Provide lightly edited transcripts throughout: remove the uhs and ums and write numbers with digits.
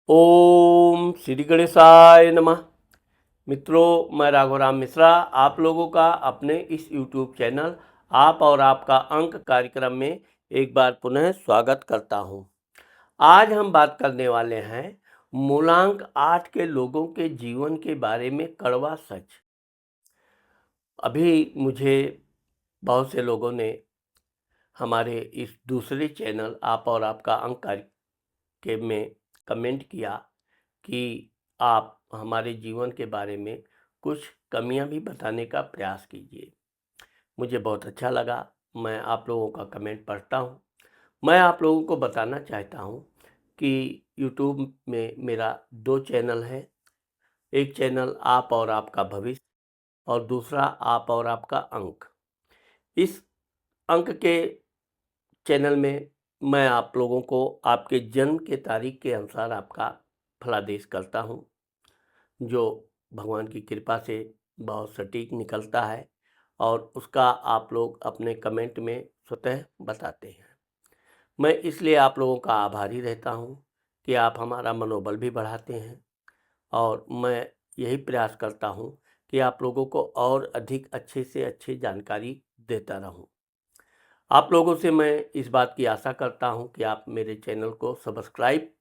ओम श्री गणेशाय नमः। मित्रों, मैं राघवराम मिश्रा आप लोगों का अपने इस यूट्यूब चैनल आप और आपका अंक कार्यक्रम में एक बार पुनः स्वागत करता हूं। आज हम बात करने वाले हैं मूलांक 8 के लोगों के जीवन के बारे में कड़वा सच। अभी मुझे बहुत से लोगों ने हमारे इस दूसरे चैनल आप और आपका अंक के में कमेंट किया कि आप हमारे जीवन के बारे में कुछ कमियां भी बताने का प्रयास कीजिए। मुझे बहुत अच्छा लगा। मैं आप लोगों का कमेंट पढ़ता हूं। मैं आप लोगों को बताना चाहता हूं कि यूट्यूब में मेरा 2 चैनल है। एक चैनल आप और आपका भविष्य और दूसरा आप और आपका अंक। इस अंक के चैनल में मैं आप लोगों को आपके जन्म के तारीख के अनुसार आपका फलादेश करता हूं, जो भगवान की कृपा से बहुत सटीक निकलता है और उसका आप लोग अपने कमेंट में स्वतः बताते हैं। मैं इसलिए आप लोगों का आभारी रहता हूं कि आप हमारा मनोबल भी बढ़ाते हैं और मैं यही प्रयास करता हूं कि आप लोगों को और अधिक अच्छे से अच्छी जानकारी देता रहूं। आप लोगों से मैं इस बात की आशा करता हूं कि आप मेरे चैनल को सब्सक्राइब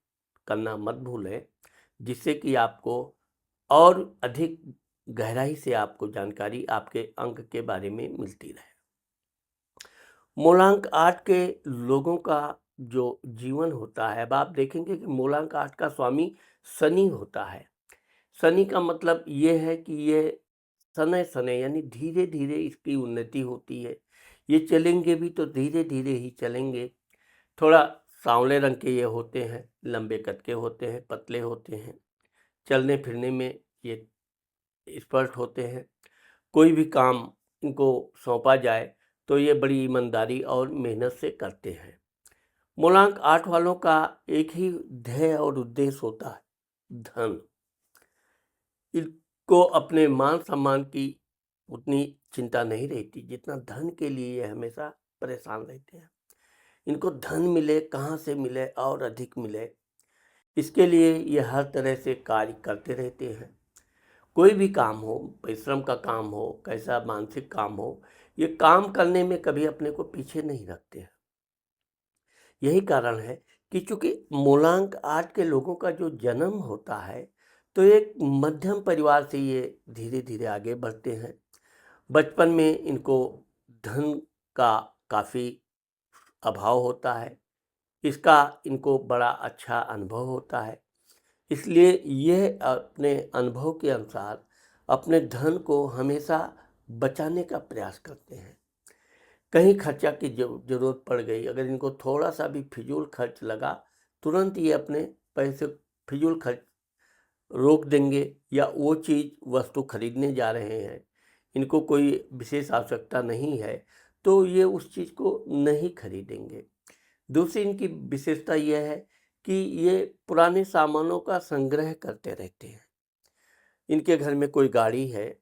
करना मत भूलें, जिससे कि आपको और अधिक गहराई से आपको जानकारी आपके अंक के बारे में मिलती रहे। मूलांक 8 के लोगों का जो जीवन होता है, अब आप देखेंगे कि मूलांक 8 का स्वामी शनि होता है। शनि का मतलब ये है कि ये शनैः शनैः यानी धीरे-धीरे इसकी उन्नति होती है। ये चलेंगे भी तो धीरे-धीरे ही चलेंगे। थोड़ा सांवले रंग के ये होते हैं, लंबे कद के होते हैं, पतले होते हैं। चलने-फिरने में ये एक्सपर्ट होते हैं। कोई भी काम इनको सौंपा जाए तो ये बड़ी ईमानदारी और मेहनत से करते हैं। मूलांक 8 वालों का एक ही ध्येय और उद्देश्य होता है, धन। इनको अपने मान-सम्मान की उतनी चिंता नहीं रहती जितना धन के लिए ये हमेशा परेशान रहते हैं। इनको धन मिले, कहाँ से मिले और अधिक मिले, इसके लिए ये हर तरह से कार्य करते रहते हैं। कोई भी काम हो, परिश्रम का काम हो, कैसा मानसिक काम हो, ये काम करने में कभी अपने को पीछे नहीं रखते हैं। यही कारण है कि चूँकि मूलांक 8 के लोगों का जो जन्म होता है, तो एक मध्यम परिवार से ये धीरे-धीरे आगे बढ़ते हैं। बचपन में इनको धन का काफ़ी अभाव होता है, इसका इनको बड़ा अच्छा अनुभव होता है। इसलिए यह अपने अनुभव के अनुसार अपने धन को हमेशा बचाने का प्रयास करते हैं। कहीं खर्चा की ज़रूरत पड़ गई, अगर इनको थोड़ा-सा भी फिजूल खर्च लगा, तुरंत ये अपने पैसे फिजूल खर्च रोक देंगे या वो चीज़ वस्तु खरीदने जा रहे हैं, इनको कोई विशेष आवश्यकता नहीं है, तो ये उस चीज़ को नहीं खरीदेंगे। दूसरी इनकी विशेषता यह है कि ये पुराने सामानों का संग्रह करते रहते हैं। इनके घर में कोई गाड़ी है,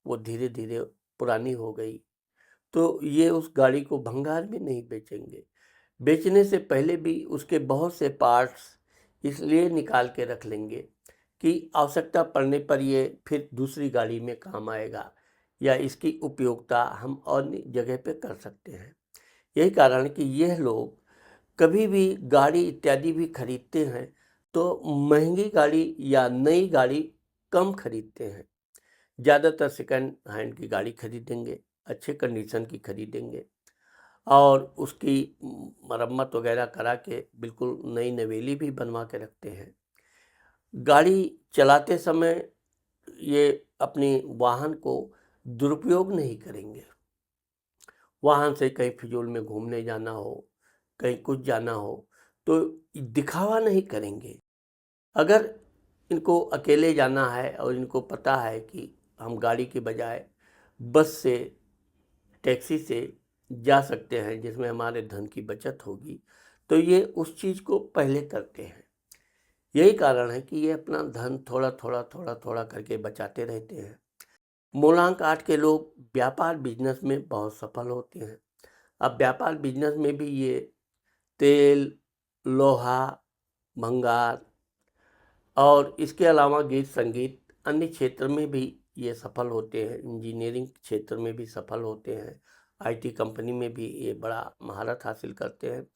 वो धीरे-धीरे पुरानी हो गई, तो ये उस गाड़ी को भंगार में नहीं बेचेंगे। बेचने से पहले भी उसके बहुत से पार्ट्स इसलिए निकाल के रख लेंगे कि आवश्यकता पड़ने पर ये फिर दूसरी गाड़ी में काम आएगा या इसकी उपयोगिता हम अन्य जगह पे कर सकते हैं। यही कारण है कि यह लोग कभी भी गाड़ी इत्यादि भी खरीदते हैं तो महंगी गाड़ी या नई गाड़ी कम खरीदते हैं। ज़्यादातर सेकंड हैंड की गाड़ी खरीदेंगे, अच्छे कंडीशन की खरीदेंगे और उसकी मरम्मत वगैरह करा के बिल्कुल नई नवेली भी बनवा के रखते हैं। गाड़ी चलाते समय ये अपनी वाहन को दुरुपयोग नहीं करेंगे। वाहन से कहीं फिजूल में घूमने जाना हो, कहीं कुछ जाना हो, तो दिखावा नहीं करेंगे। अगर इनको अकेले जाना है और इनको पता है कि हम गाड़ी के बजाय बस से, टैक्सी से जा सकते हैं जिसमें हमारे धन की बचत होगी, तो ये उस चीज़ को पहले करते हैं। यही कारण है कि ये अपना धन थोड़ा-थोड़ा, थोड़ा-थोड़ा करके बचाते रहते हैं। मूलांक 8 के लोग व्यापार बिज़नेस में बहुत सफल होते हैं। अब व्यापार बिज़नेस में भी ये तेल, लोहा, भंगार, और इसके अलावा गीत संगीत अन्य क्षेत्र में भी ये सफल होते हैं, इंजीनियरिंग क्षेत्र में भी सफल होते हैं, आईटी कंपनी में भी ये बड़ा महारत हासिल करते हैं,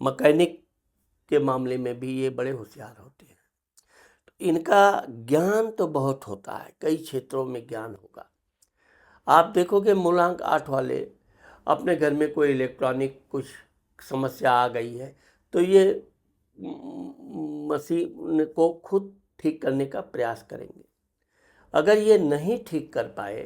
मैकेनिक के मामले में भी ये बड़े होशियार होते हैं। इनका ज्ञान तो बहुत होता है, कई क्षेत्रों में ज्ञान होगा। आप देखोगे मूलांक 8 वाले अपने घर में कोई इलेक्ट्रॉनिक कुछ समस्या आ गई है तो ये मशीन को खुद ठीक करने का प्रयास करेंगे। अगर ये नहीं ठीक कर पाए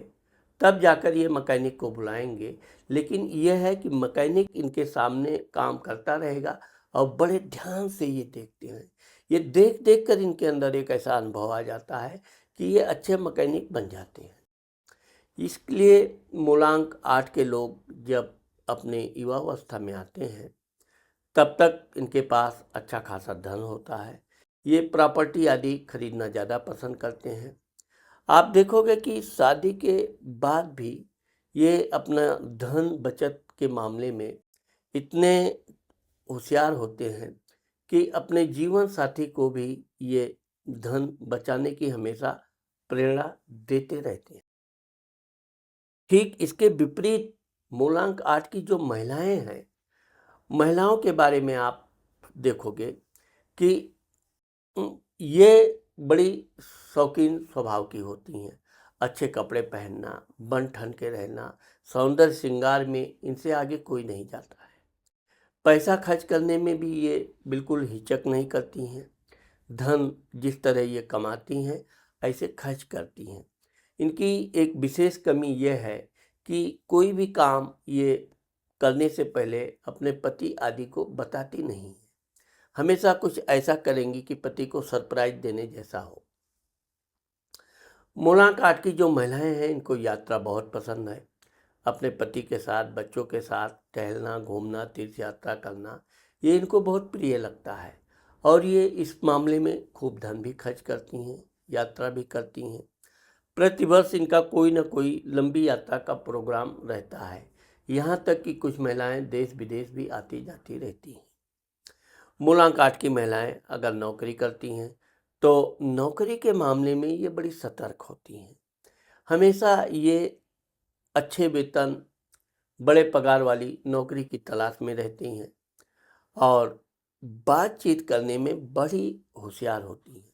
तब जाकर ये मैकेनिक को बुलाएंगे, लेकिन यह है कि मैकेनिक इनके सामने काम करता रहेगा और बड़े ध्यान से ये देखते हैं। ये देख देख कर इनके अंदर एक ऐसा अनुभव आ जाता है कि ये अच्छे मैकेनिक बन जाते हैं। इसलिए मूलांक 8 के लोग जब अपने युवावस्था में आते हैं तब तक इनके पास अच्छा खासा धन होता है। ये प्रॉपर्टी आदि खरीदना ज़्यादा पसंद करते हैं। आप देखोगे कि शादी के बाद भी ये अपना धन बचत के मामले में इतने होशियार होते हैं कि अपने जीवन साथी को भी ये धन बचाने की हमेशा प्रेरणा देते रहते हैं। ठीक इसके विपरीत मूलांक 8 की जो महिलाएं हैं, महिलाओं के बारे में आप देखोगे कि ये बड़ी शौकीन स्वभाव की होती हैं। अच्छे कपड़े पहनना, बन ठन के रहना, सौंदर्य श्रृंगार में इनसे आगे कोई नहीं जाता है। पैसा खर्च करने में भी ये बिल्कुल हिचक नहीं करती हैं। धन जिस तरह ये कमाती हैं ऐसे खर्च करती हैं। इनकी एक विशेष कमी यह है कि कोई भी काम ये करने से पहले अपने पति आदि को बताती नहीं है। हमेशा कुछ ऐसा करेंगी कि पति को सरप्राइज देने जैसा हो। मूलांक 8 की जो महिलाएं हैं इनको यात्रा बहुत पसंद है। अपने पति के साथ, बच्चों के साथ टहलना, घूमना, तीर्थ यात्रा करना ये इनको बहुत प्रिय लगता है और ये इस मामले में खूब धन भी खर्च करती हैं, यात्रा भी करती हैं। प्रतिवर्ष इनका कोई ना कोई लंबी यात्रा का प्रोग्राम रहता है। यहाँ तक कि कुछ महिलाएं देश विदेश भी आती जाती रहती हैं। मूलांक 8 की महिलाएं अगर नौकरी करती हैं तो नौकरी के मामले में ये बड़ी सतर्क होती हैं। हमेशा ये अच्छे वेतन, बड़े पगार वाली नौकरी की तलाश में रहती हैं और बातचीत करने में बड़ी होशियार होती हैं।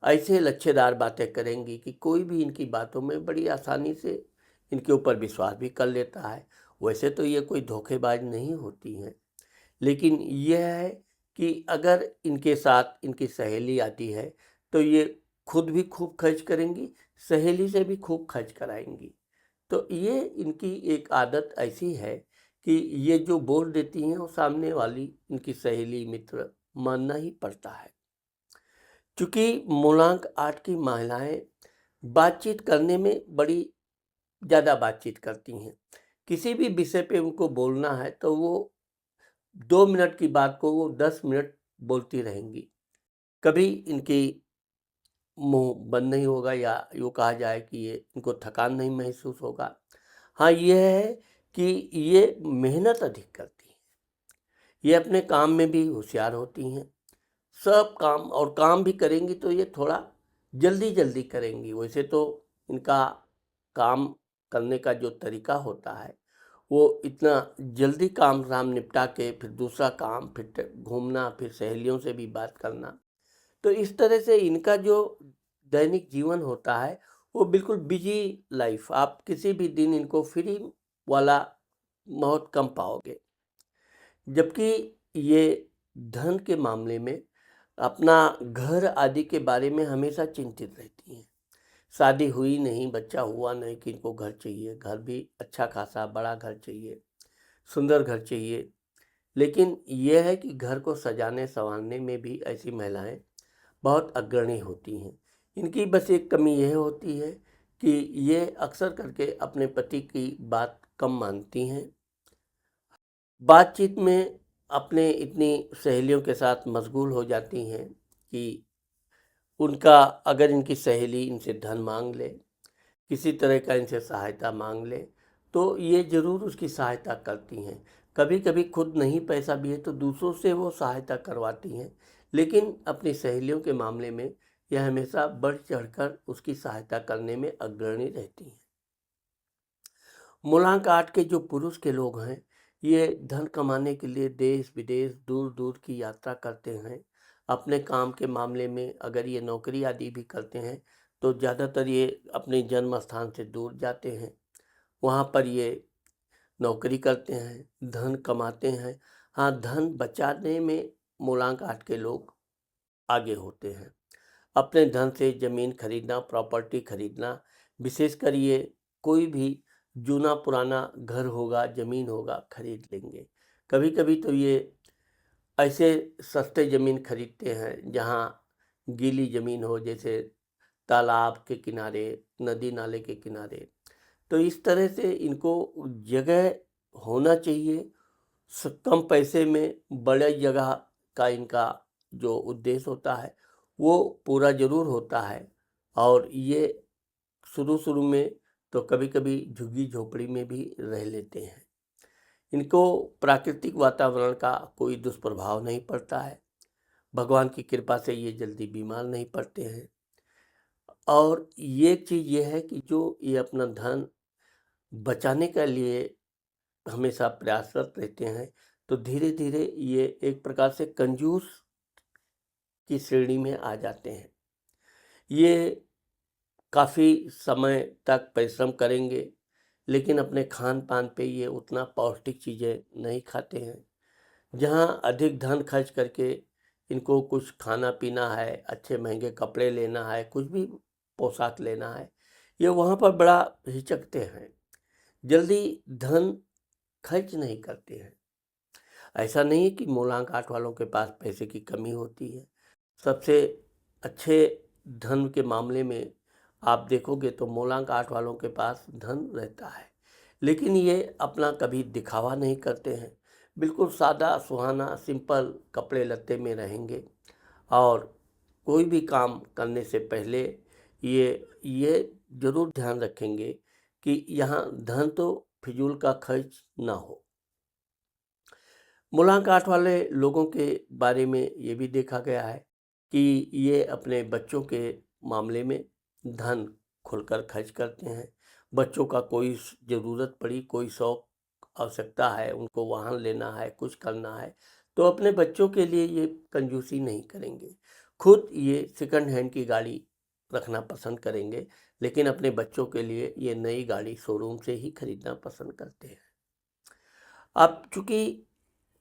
ऐसे लच्छेदार बातें करेंगी कि कोई भी इनकी बातों में बड़ी आसानी से इनके ऊपर विश्वास भी कर लेता है। वैसे तो ये कोई धोखेबाज नहीं होती हैं, लेकिन यह है कि अगर इनके साथ इनकी सहेली आती है तो ये खुद भी खूब खर्च करेंगी, सहेली से भी खूब खर्च कराएंगी। तो ये इनकी एक आदत ऐसी है कि ये जो बोल देती हैं वो सामने वाली इनकी सहेली मित्र मानना ही पड़ता है। क्योंकि मूलांक 8 की महिलाएं बातचीत करने में बड़ी ज़्यादा बातचीत करती हैं। किसी भी विषय पे उनको बोलना है तो वो 2 मिनट की बात को वो 10 मिनट बोलती रहेंगी। कभी इनकी मुँह बंद नहीं होगा या यूँ कहा जाए कि ये इनको थकान नहीं महसूस होगा। हाँ, ये है कि ये मेहनत अधिक करती हैं। ये अपने काम में भी होशियार होती हैं। सब काम और काम भी करेंगी तो ये थोड़ा जल्दी-जल्दी करेंगी। वैसे तो इनका काम करने का जो तरीका होता है वो इतना जल्दी काम निपटा के फिर दूसरा काम, फिर घूमना, फिर सहेलियों से भी बात करना। तो इस तरह से इनका जो दैनिक जीवन होता है वो बिल्कुल बिजी लाइफ। आप किसी भी दिन इनको फ्री वाला बहुत कम पाओगे। जबकि ये धन के मामले में अपना घर आदि के बारे में हमेशा चिंतित रहती हैं। शादी हुई नहीं, बच्चा हुआ नहीं कि इनको घर चाहिए, घर भी अच्छा खासा बड़ा घर चाहिए, सुंदर घर चाहिए। लेकिन यह है कि घर को सजाने संवारने में भी ऐसी महिलाएं बहुत अग्रणी होती हैं। इनकी बस एक कमी यह होती है कि ये अक्सर करके अपने पति की बात कम मानती हैं। बातचीत में अपने इतनी सहेलियों के साथ मशगूल हो जाती हैं कि उनका अगर इनकी सहेली इनसे धन मांग ले, किसी तरह का इनसे सहायता मांग ले तो ये ज़रूर उसकी सहायता करती हैं। कभी कभी खुद नहीं पैसा भी है तो दूसरों से वो सहायता करवाती हैं, लेकिन अपनी सहेलियों के मामले में यह हमेशा बढ़ चढ़कर उसकी सहायता करने में अग्रणी रहती हैं। मूलांक 8 के जो पुरुष के लोग हैं, ये धन कमाने के लिए देश विदेश दूर दूर की यात्रा करते हैं। अपने काम के मामले में अगर ये नौकरी आदि भी करते हैं तो ज़्यादातर ये अपने जन्म स्थान से दूर जाते हैं, वहाँ पर ये नौकरी करते हैं, धन कमाते हैं। हाँ, धन बचाने में मूलांक 8 के लोग आगे होते हैं। अपने धन से ज़मीन खरीदना, प्रॉपर्टी खरीदना, विशेषकर ये कोई भी जूना पुराना घर होगा, ज़मीन होगा, खरीद लेंगे। कभी-कभी तो ये ऐसे सस्ते ज़मीन खरीदते हैं जहाँ गीली ज़मीन हो, जैसे तालाब के किनारे, नदी नाले के किनारे। तो इस तरह से इनको जगह होना चाहिए, कम पैसे में बड़े जगह का इनका जो उद्देश्य होता है वो पूरा ज़रूर होता है। और ये शुरू-शुरू में तो कभी-कभी झुग्गी झोपड़ी में भी रह लेते हैं। इनको प्राकृतिक वातावरण का कोई दुष्प्रभाव नहीं पड़ता है। भगवान की कृपा से ये जल्दी बीमार नहीं पड़ते हैं। और ये चीज़ ये है कि जो ये अपना धन बचाने के लिए हमेशा प्रयासरत रहते हैं, तो धीरे-धीरे ये एक प्रकार से कंजूस की श्रेणी में आ जाते हैं। ये काफ़ी समय तक परिश्रम करेंगे, लेकिन अपने खान-पान पे ये उतना पौष्टिक चीज़ें नहीं खाते हैं। जहाँ अधिक धन खर्च करके इनको कुछ खाना-पीना है, अच्छे महँगे कपड़े लेना है, कुछ भी पोशाक लेना है, ये वहाँ पर बड़ा हिचकते हैं। जल्दी धन खर्च नहीं करते हैं। ऐसा नहीं है कि मूलांक 8 वालों के पास पैसे की कमी होती है। सबसे अच्छे धन के मामले में आप देखोगे तो मूलांक 8 वालों के पास धन रहता है, लेकिन ये अपना कभी दिखावा नहीं करते हैं। बिल्कुल सादा सुहाना सिंपल कपड़े लत्ते में रहेंगे और कोई भी काम करने से पहले ये ज़रूर ध्यान रखेंगे कि यहाँ धन तो फिजूल का खर्च ना हो। मूलांक 8 वाले लोगों के बारे में ये भी देखा गया है कि ये अपने बच्चों के मामले में धन खुलकर खर्च करते हैं। बच्चों का कोई ज़रूरत पड़ी, कोई शौक आवश्यकता है, उनको वाहन लेना है, कुछ करना है, तो अपने बच्चों के लिए ये कंजूसी नहीं करेंगे। खुद ये सेकंड हैंड की गाड़ी रखना पसंद करेंगे, लेकिन अपने बच्चों के लिए ये नई गाड़ी शोरूम से ही खरीदना पसंद करते हैं। अब चूँकि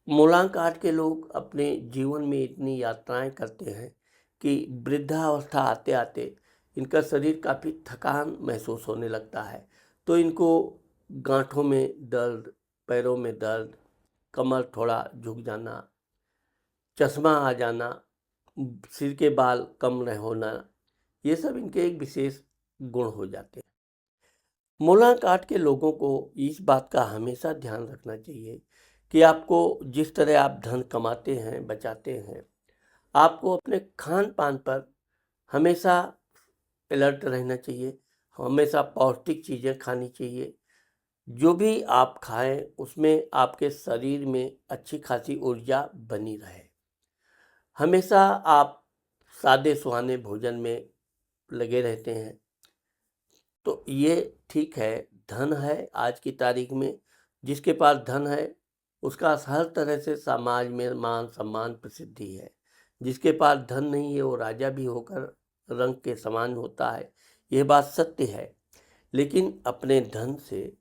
मूलांक 8 के लोग अपने जीवन में इतनी यात्राएं करते हैं कि वृद्धावस्था आते आते इनका शरीर काफ़ी थकान महसूस होने लगता है। तो इनको गांठों में दर्द, पैरों में दर्द, कमर थोड़ा झुक जाना, चश्मा आ जाना, सिर के बाल कम न होना, ये सब इनके एक विशेष गुण हो जाते हैं। मूलांक 8 के लोगों को इस बात का हमेशा ध्यान रखना चाहिए कि आपको जिस तरह आप धन कमाते हैं, बचाते हैं, आपको अपने खान-पान पर हमेशा अलर्ट रहना चाहिए, हमेशा पौष्टिक चीज़ें खानी चाहिए। जो भी आप खाएँ, उसमें आपके शरीर में अच्छी खासी ऊर्जा बनी रहे। हमेशा आप सादे-सुहाने भोजन में लगे रहते हैं, तो ये ठीक है, धन है आज की तारीख में, जिसके पास धन है, उसका हर तरह से समाज में मान-सम्मान, प्रसिद्धि है। जिसके पास धन नहीं है, वो राजा भी होकर रंक के समान होता है, ये बात सत्य है। लेकिन अपने धन से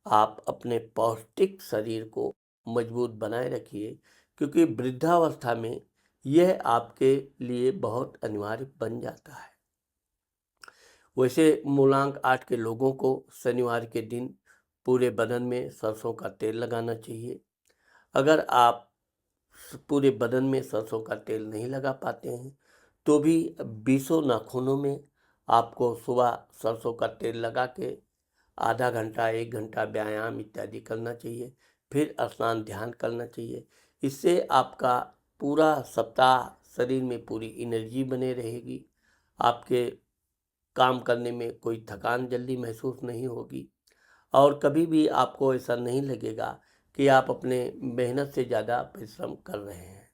आप अपने पौष्टिक शरीर को मजबूत बनाए रखिए, क्योंकि वृद्धावस्था में यह आपके लिए बहुत अनिवार्य बन जाता है। वैसे मूलांक 8 के लोगों को शनिवार के दिन पूरे बदन में सरसों का तेल लगाना चाहिए। अगर आप पूरे बदन में सरसों का तेल नहीं लगा पाते हैं, तो भी बीसों नाखूनों में आपको सुबह सरसों का तेल लगा के आधा घंटा, 1 घंटा व्यायाम इत्यादि करना चाहिए। फिर स्नान ध्यान करना चाहिए। इससे आपका पूरा सप्ताह शरीर में पूरी एनर्जी बने रहेगी। आपके काम करने में कोई थकान जल्दी महसूस नहीं होगी और कभी भी आपको ऐसा नहीं लगेगा कि आप अपने मेहनत से ज़्यादा परिश्रम कर रहे हैं।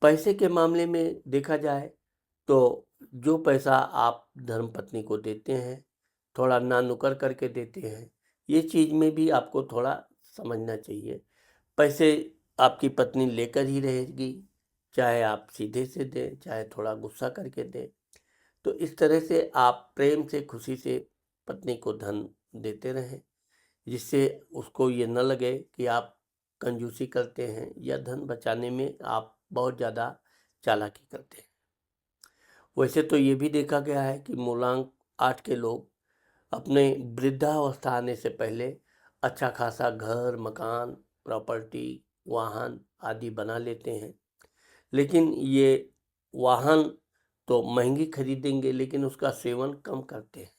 पैसे के मामले में देखा जाए तो जो पैसा आप धर्मपत्नी को देते हैं, थोड़ा ना नुकर करके देते हैं, ये चीज़ में भी आपको थोड़ा समझना चाहिए। पैसे आपकी पत्नी लेकर ही रहेगी, चाहे आप सीधे से दें, चाहे थोड़ा गुस्सा करके दें। तो इस तरह से आप प्रेम से, खुशी से पत्नी को धन देते रहें, जिससे उसको ये न लगे कि आप कंजूसी करते हैं या धन बचाने में आप बहुत ज़्यादा चालाकी करते हैं। वैसे तो ये भी देखा गया है कि मूलांक 8 के लोग अपने वृद्धावस्था आने से पहले अच्छा खासा घर, मकान, प्रॉपर्टी, वाहन आदि बना लेते हैं। लेकिन ये वाहन तो महंगी खरीदेंगे, लेकिन उसका सेवन कम करते हैं।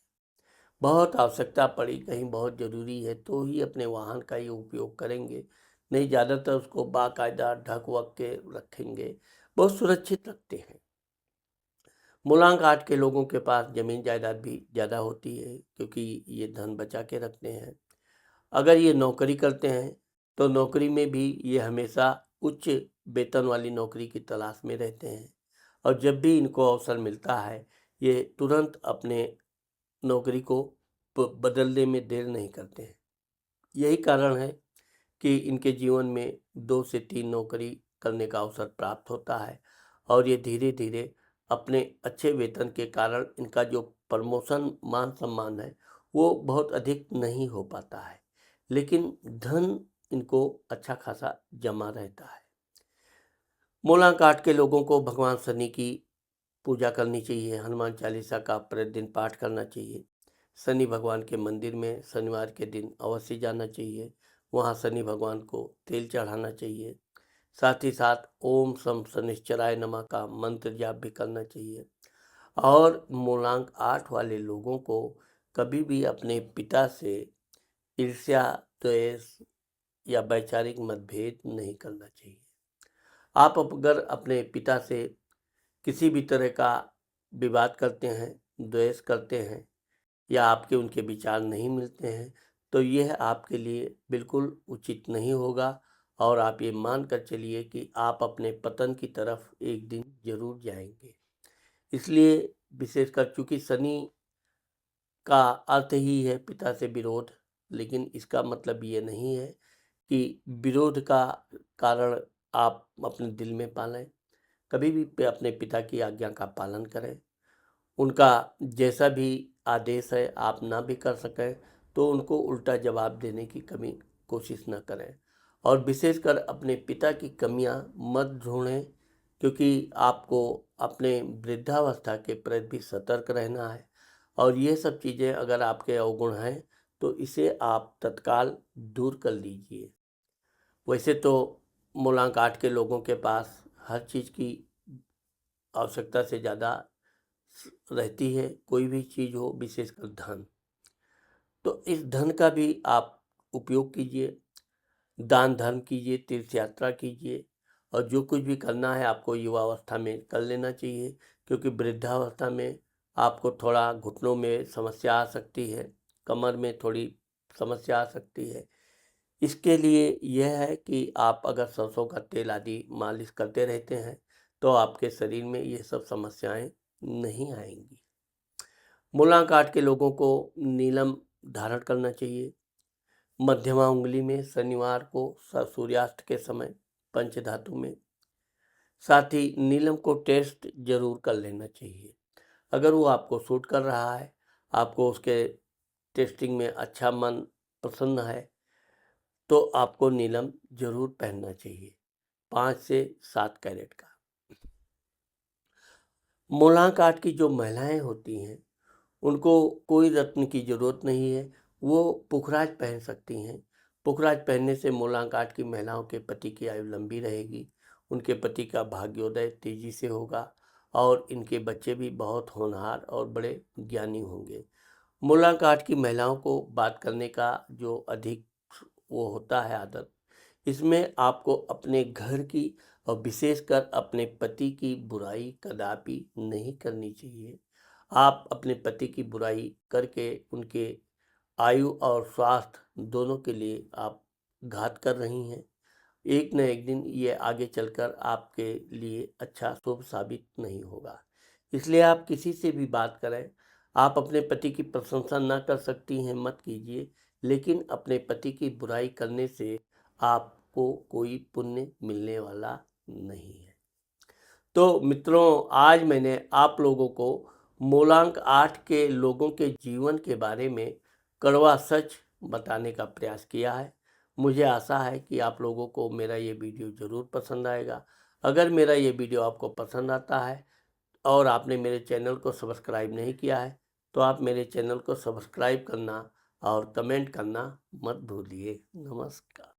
बहुत आवश्यकता पड़ी, कहीं बहुत ज़रूरी है तो ही अपने वाहन का ही उपयोग करेंगे, नहीं ज़्यादातर उसको बाकायदा ढक वक के रखेंगे, बहुत सुरक्षित रखते हैं। मूलांक 8 के लोगों के पास ज़मीन जायदाद भी ज़्यादा होती है, क्योंकि ये धन बचा के रखते हैं। अगर ये नौकरी करते हैं तो नौकरी में भी ये हमेशा उच्च वेतन वाली नौकरी की तलाश में रहते हैं, और जब भी इनको अवसर मिलता है ये तुरंत अपने नौकरी को बदलने में देर नहीं करते हैं। यही कारण है कि इनके जीवन में 2 से 3 नौकरी करने का अवसर प्राप्त होता है, और ये धीरे धीरे अपने अच्छे वेतन के कारण इनका जो प्रमोशन, मान सम्मान है वो बहुत अधिक नहीं हो पाता है, लेकिन धन इनको अच्छा खासा जमा रहता है। मूलांक 8 के लोगों को भगवान शनि की पूजा करनी चाहिए, हनुमान चालीसा का प्रतिदिन पाठ करना चाहिए। शनि भगवान के मंदिर में शनिवार के दिन अवश्य जाना चाहिए, वहाँ शनि भगवान को तेल चढ़ाना चाहिए। साथ ही साथ ओम सम शनिश्चराय नमः का मंत्र जाप भी करना चाहिए। और मूलांक 8 वाले लोगों को कभी भी अपने पिता से ईर्ष्या, द्वेष या वैचारिक मतभेद नहीं करना चाहिए। आप अगर अपने पिता से किसी भी तरह का विवाद करते हैं, द्वेष करते हैं, या आपके उनके विचार नहीं मिलते हैं, तो यह आपके लिए बिल्कुल उचित नहीं होगा, और आप ये मान कर चलिए कि आप अपने पतन की तरफ एक दिन ज़रूर जाएंगे। इसलिए विशेषकर चूँकि शनि का अर्थ ही है पिता से विरोध, लेकिन इसका मतलब ये नहीं है कि विरोध का कारण आप अपने दिल में पालें। कभी भी अपने पिता की आज्ञा का पालन करें। उनका जैसा भी आदेश है आप ना भी कर सकें तो उनको उल्टा जवाब देने की कभी कोशिश न करें, और विशेषकर अपने पिता की कमियां मत ढूंढें, क्योंकि आपको अपने वृद्धावस्था के प्रति भी सतर्क रहना है, और ये सब चीज़ें अगर आपके अवगुण हैं तो इसे आप तत्काल दूर कर लीजिए। वैसे तो मूलांक 8 के लोगों के पास हर चीज़ की आवश्यकता से ज़्यादा रहती है, कोई भी चीज़ हो, विशेषकर धन। तो इस धन का भी आप उपयोग कीजिए, दान धर्म कीजिए, तीर्थ यात्रा कीजिए, और जो कुछ भी करना है आपको युवावस्था में कर लेना चाहिए, क्योंकि वृद्धावस्था में आपको थोड़ा घुटनों में समस्या आ सकती है, कमर में थोड़ी समस्या आ सकती है। इसके लिए यह है कि आप अगर सरसों का तेल आदि मालिश करते रहते हैं तो आपके शरीर में ये सब समस्याएं नहीं आएंगी। मूलांक 8 के लोगों को नीलम धारण करना चाहिए, मध्यमा उंगली में शनिवार को सूर्यास्त के समय पंचधातु में। साथ ही नीलम को टेस्ट जरूर कर लेना चाहिए। अगर वो आपको सूट कर रहा है, आपको उसके टेस्टिंग में अच्छा मन प्रसन्न है, तो आपको नीलम जरूर पहनना चाहिए, 5 से 7 कैरेट का। मूलांक 8 की जो महिलाएं होती हैं उनको कोई रत्न की ज़रूरत नहीं है, वो पुखराज पहन सकती हैं। पुखराज पहनने से मूलांक 8 की महिलाओं के पति की आयु लंबी रहेगी, उनके पति का भाग्योदय तेजी से होगा, और इनके बच्चे भी बहुत होनहार और बड़े ज्ञानी होंगे। मूलांक 8 की महिलाओं को बात करने का जो अधिक वो होता है आदत, इसमें आपको अपने घर की और विशेषकर अपने पति की बुराई कदापि नहीं करनी चाहिए। आप अपने पति की बुराई करके उनके आयु और स्वास्थ्य दोनों के लिए आप घात कर रही हैं, एक न एक दिन ये आगे चलकर आपके लिए अच्छा शुभ साबित नहीं होगा। इसलिए आप किसी से भी बात करें, आप अपने पति की प्रशंसा ना कर सकती हैं, मत कीजिए, लेकिन अपने पति की बुराई करने से आपको कोई पुण्य मिलने वाला नहीं है। तो मित्रों, आज मैंने आप लोगों को मूलांक 8 के लोगों के जीवन के बारे में कड़वा सच बताने का प्रयास किया है। मुझे आशा है कि आप लोगों को मेरा ये वीडियो ज़रूर पसंद आएगा। अगर मेरा ये वीडियो आपको पसंद आता है और आपने मेरे चैनल को सब्सक्राइब नहीं किया है, तो आप मेरे चैनल को सब्सक्राइब करना और कमेंट करना मत भूलिए। नमस्कार।